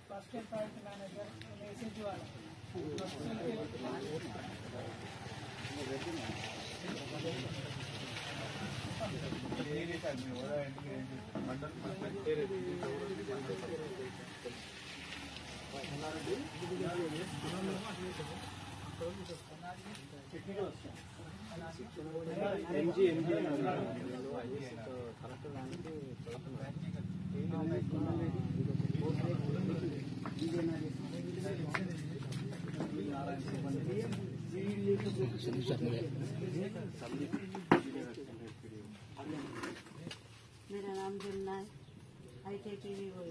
First and private manager SHG वाला मेरा नाम जमुना है। ITTV वो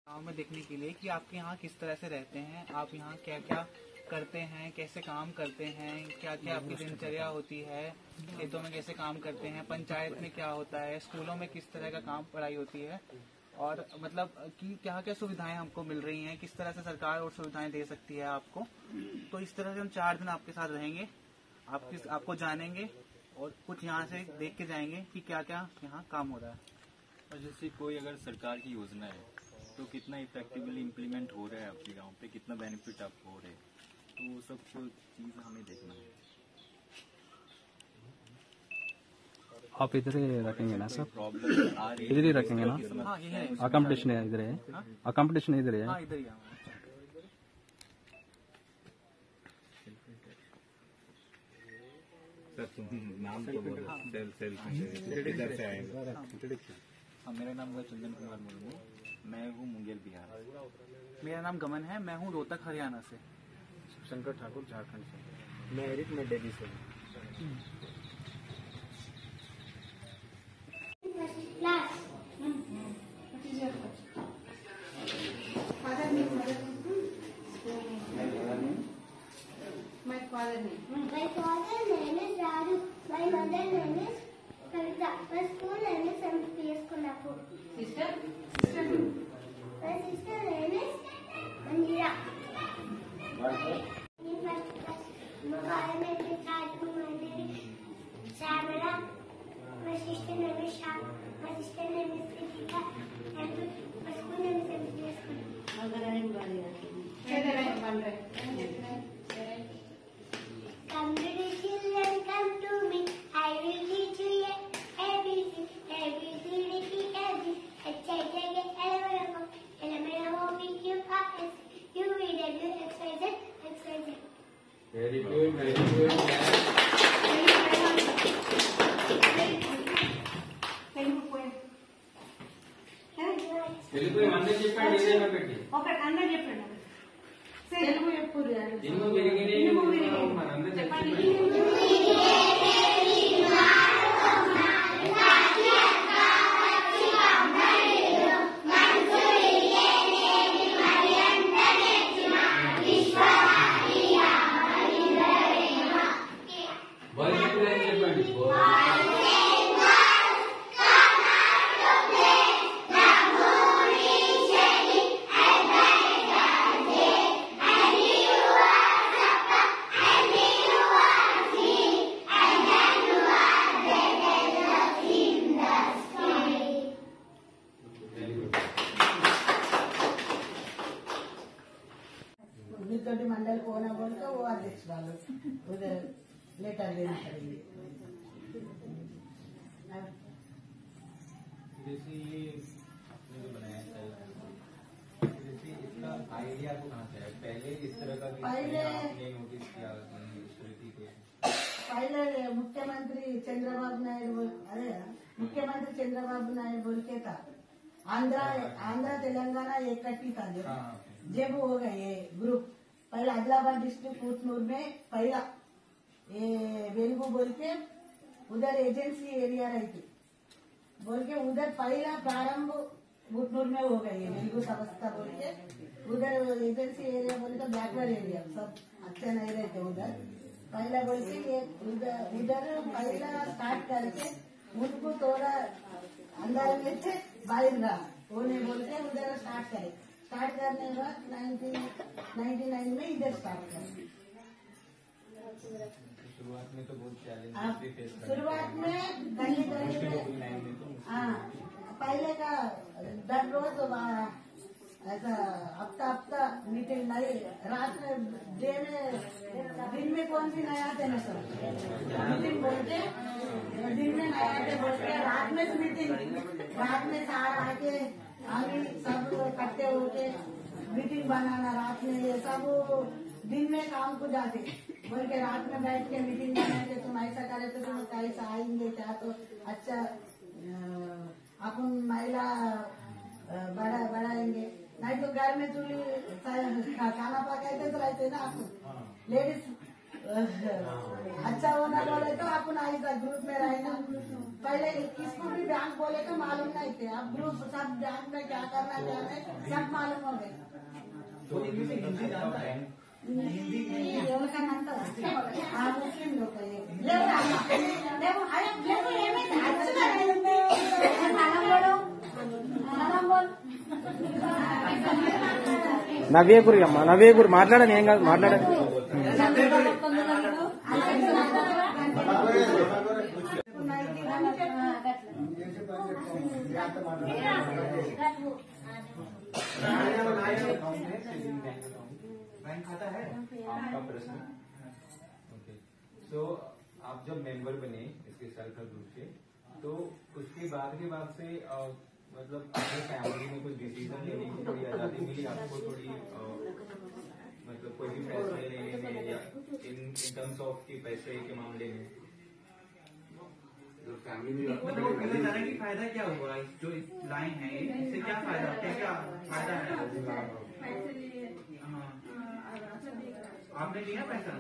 गाँव में देखने के लिए कि आपके यहाँ किस तरह से रहते हैं, आप यहाँ क्या क्या करते हैं, कैसे काम करते हैं, क्या क्या आपकी दिनचर्या होती है, खेतों में कैसे काम करते हैं, पंचायत में क्या होता है, स्कूलों में किस तरह का काम पढ़ाई होती है, और मतलब कि क्या क्या सुविधाएं हमको मिल रही हैं, किस तरह से सरकार और सुविधाएं दे सकती है आपको। तो इस तरह से हम 4 दिन आपके साथ रहेंगे, आपको जानेंगे और कुछ यहाँ से देख के जाएंगे कि क्या क्या यहाँ काम हो रहा है। और जैसे कोई अगर सरकार की योजना है तो कितना इफेक्टिवली इम्प्लीमेंट हो रहा है आपके गांव पे, कितना बेनिफिट आपको हो रहे हैं, तो वो सब चीज हमें देखना है। आप इधर ही रखेंगे ना सब? प्रॉब्लम आ रही है इधर ही रखेंगे ना? हाँ, ये है। अकॉम्पिटिशन है इधर है? अकॉम्पिटिशन इधर है? हाँ, इधर ही नाम तो इधर से आएंगे। हाँ, मेरा नाम है चंदन कुमार मुर्मू, मैं हूँ मुंगेर बिहार। मेरा नाम गमन है, मैं हूँ रोहतक हरियाणा से। शंकर ठाकुर झारखंड से। मैं एरिक, मैं दिल्ली से हूँ। My father name. My father name is Raju. My mother name is Kavita. My school name is MPS Kolhapur. Sister? My sister name is Manjira. In first class, my father name is Raju. My name is Shamala. My sister name is Sham. My sister name is Kritika. And my school name is MPS Kolhapur. अगर आए बारी आती Come little children, come to me. I will teach you ABC, ABCD, EFG, HIJ, LMNOPQRS, UVW, XYZ, XYZ. Very good, very good. Telugu అన్నీ చెప్పండి, ఏదైనా పెట్టి ఒకటి అందరూ చెప్పండి. తెలుగు ఎప్పుడు ఇనుము విరిగిని మనందరూ చెప్పండి. मंडल को ना बोल के वो अध्यक्ष डालो उधर लेटर लेनी पड़ेगी। जैसे ये आपने जो बनाया था, जैसे इसका आइडिया को कहाँ से है? पहले इस तरह का आपने नोटिस किया इस तरह की? पहले मुख्यमंत्री मुख्यमंत्री चंद्रबाबू नायडू अरे मुख्यमंत्री चंद्रबाबू नायडू बोल के था आंध्रा तेलंगाना इकट्ठी था जब हो गए ये ग्रुप पहले आदिलाबाद डिस्ट्रिक्ट कुतनूर में पहला ये वेलुगु बोल के उधर एजेंसी एरिया रहती बोल के उधर पहला प्रारंभ कुतनूर में हो गई वेलुगु संस्था बोल के उधर एजेंसी एरिया बोले तो बैकवर्ड एरिया सब अच्छे नहीं रहते उधर पहला बोल के ये उधर पहला स्टार्ट करके उनको थोड़ा अंदर में से बाहर रहा वो नहीं बोल के उधर स्टार्ट करे स्टार्ट करने के बाद 1999 में इधर स्टार्ट करे शुरुआत में तो बहुत चैलेंज शुरुआत में गली में हाँ पहले का 10 रोज ऐसा हफ्ता मीटिंग नहीं रात में डे में दिन में कौन सी नया आते ना सर मीटिंग बोलते दिन में नया आते बोलते रात में तो मीटिंग रात में सार आके आगे सब इकट्ठे होके मीटिंग बनाना रात में ये सब दिन में काम को जाते बोल के रात में बैठ के मीटिंग बनाएंगे तुम ऐसा करे तो तुम कैसा आएंगे क्या तो अच्छा अपन महिला बढ़ाएंगे नहीं तो घर में चूल्ही खाना पकाते तो रहते ना आप लेडीज अच्छा होना बोले तो अपन ऐसा ग्रुप में रहेगा पहले किसको भी बैंक बोले तो मालूम नहीं थे अब ग्रुप सब बैंक में क्या करना क्या नहीं सब मालूम हो गए तो इनमें से हिंदी जानता है मुस्लिम लोग నవ్వేగురి అమ్మా నవ్వేగురి మాట్లాడని ఏం కాదు మాట్లాడని बैंक खाता है आपका प्रश्न ओके सो आप जब मेंबर बने इसके सेल्फ हेल्प ग्रुप से तो उसके बाद से मतलब अपने फैमिली में कुछ डिसीजन लेने की थोड़ी आजादी मिली आपको थोड़ी मतलब कोई भी फैसले लेने में या इन टर्म्स ऑफ की पैसे के मामले में फैमिली में की फायदा क्या हुआ जो लाइन है इससे क्या फायदा क्या फायदा है आपने लिया पैसा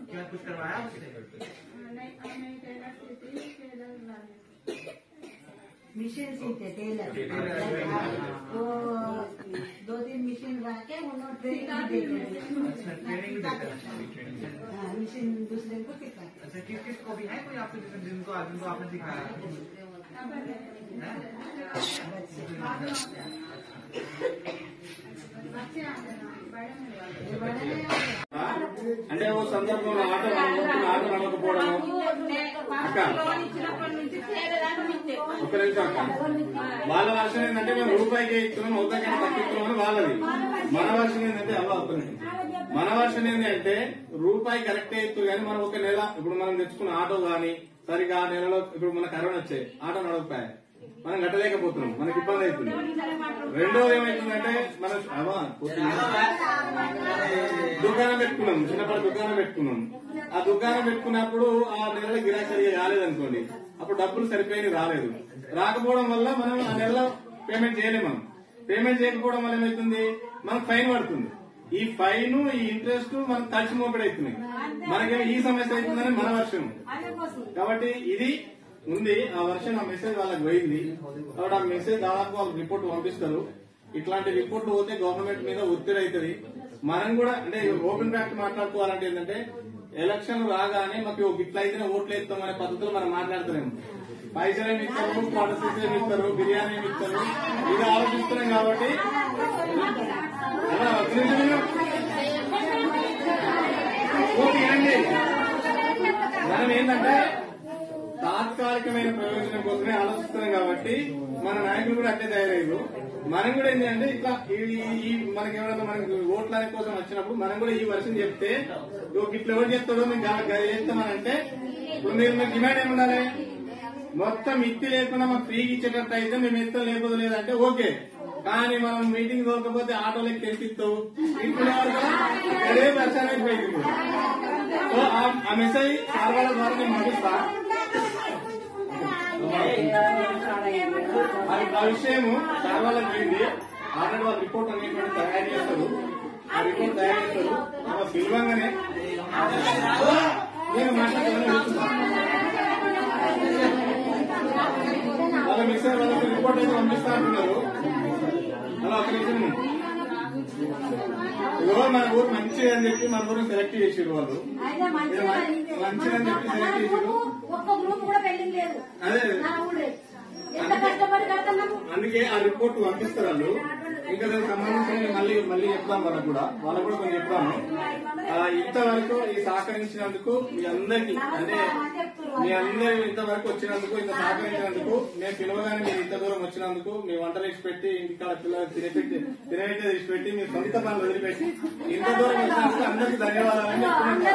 क्या कुछ करवाया उससे मिशन सीखे टेलर वो 2-3 मिशन रखे उन्होंने ट्रेनिंग मिशन दूसरे को सिखाया अच्छा किसको भी है कोई आपके जिनको आपने सिखाया అంటే ఓ సందర్భంలో ఆట నడవకపోవడం అక్క ఒక నిమిషం అక్క వాళ్ళ వర్షం ఏంటంటే మేము రూపాయికి ఇస్తున్నాం అవుతాకైనా తగ్గిస్తున్నామని వాళ్ళది మన వర్షం ఏంటంటే మన వర్షం ఏంటంటే రూపాయి కరెక్టే ఇస్తూ కానీ మనం ఒక నెల ఇప్పుడు మనం తెచ్చుకున్న ఆటో గాని సరిగా ఆ నెలలో ఇప్పుడు మన కరోనా వచ్చాయి ఆటో నడవకపోయాయి మనం కట్టలేకపోతున్నాం మనకి ఇబ్బంది అవుతుంది రెండోది ఏమైతుందంటే మనం దుకాణం పెట్టుకున్నాం చిన్నప్పటి దుకాణం పెట్టుకున్నాం ఆ దుకాణం పెట్టుకున్నప్పుడు ఆ నెలలో గిరాకీ సరిగా కాలేదనుకోండి అప్పుడు డబ్బులు సరిపోయి రాలేదు రాకపోవడం వల్ల మనం ఆ నెలలో పేమెంట్ చేయలేము మనం పేమెంట్ చేయకపోవడం వల్ల ఏమైతుంది మనకు ఫైన్ పడుతుంది ఈ ఫైన్ ఈ ఇంట్రెస్ట్ మనకు కలిసి మోపెడవుతున్నాయి మనకేమో ఈ సమస్య అవుతుందని మన వర్షం కాబట్టి ఇది ఉంది ఆ వర్షం ఆ మెసేజ్ వాళ్ళకి పోయింది కాబట్టి ఆ మెసేజ్ దాదాపు వాళ్ళకి రిపోర్ట్ పంపిస్తారు ఇట్లాంటి రిపోర్ట్ పోతే గవర్నమెంట్ మీద ఒత్తిడి అవుతుంది మనం కూడా అంటే ఓపెన్ ఫ్యాక్ట్ మాట్లాడుకోవాలంటే ఏంటంటే ఎలక్షన్ రాగానే మాకు ఇట్లా అయితేనే ఓట్లు వేస్తాం అనే పద్ధతిలో మనం మాట్లాడుతున్నాము పైసలు ఏమి ఇస్తారు పాలసీస్ ఏమి ఇస్తారు బిర్యానీ ఏమి ఇస్తారు ఇది ఆలోచిస్తున్నాం కాబట్టి మనం ఏంటంటే తాత్కాలికమైన ప్రయోజనం కోసమే ఆలోచిస్తున్నాం కాబట్టి మన నాయకులు కూడా అట్లే తయారయ్యారు మనం కూడా ఏంటంటే ఇట్లా మనకి ఎవరైనా మనకి ఓట్ల కోసం వచ్చినప్పుడు మనం కూడా ఈ వర్షం చెప్తే ఇట్లా ఎవరు చెప్తాడో మేము చేస్తామనంటే ఇప్పుడు మీరు డిమాండ్ ఏముండాలి మొత్తం ఇత్తి లేకుండా మాకు ఫ్రీగా ఇచ్చేటట్టు అయితే మేము ఇస్తాం లేకపోతే లేదంటే ఓకే కానీ మనం మీటింగ్ దొరకపోతే ఆటోలకి తెచ్చిస్తావు ఇంట్లో అదే వర్షానికి పోయింది तो ఆ మెసేజ్ సార్ వాళ్ళ ద్వారా నేను పంపిస్తా. ఆ విషయము సార్ వాళ్ళకి పోయింది. ఆల్రెడీ వాళ్ళు రిపోర్ట్ అనేటువంటి తయారు చేస్తారు. ఆ రిపోర్ట్ తయారు చేస్తారు. అలా పిలవంగానే నేను మాట్లాడుతున్నాను. వాళ్ళ మెసేజ్ వాళ్ళకి రిపోర్ట్ అయితే పంపిస్తా అంటున్నారు. అలా ఒక నిమిషం. ఇదిగో మన ఊరు మంచిది అని చెప్పి మన ఊరిని సెలెక్ట్ చేసారు వాళ్ళు. మంచిదని చెప్పి సెలెక్ట్ చేసారు. అదే అందుకే ఆ రిపోర్ట్ పంపిస్తారు వాళ్ళు. ఇంకా దానికి సంబంధించి మళ్ళీ చెప్తాం వాళ్ళకు కూడా కొంచెం చెప్తాను. ఇంతవరకు ఈ సహకరించినందుకు మీ అందరికి, అంటే మీ అందరూ ఇంతవరకు వచ్చినందుకు, ఇంత సహకరించినందుకు, మేము పిలవగానే మీరు ఇంత దూరం వచ్చినందుకు, మీ వంటలు ఇచ్చిపెట్టి ఇంటికాడ పిల్లలు తినబెట్టి ఇచ్చిపెట్టి మీ సొంత పనులు వదిలిపెట్టి ఇంత దూరం వచ్చినందుకు అందరికీ ధన్యవాదాలని చెప్తున్నాను.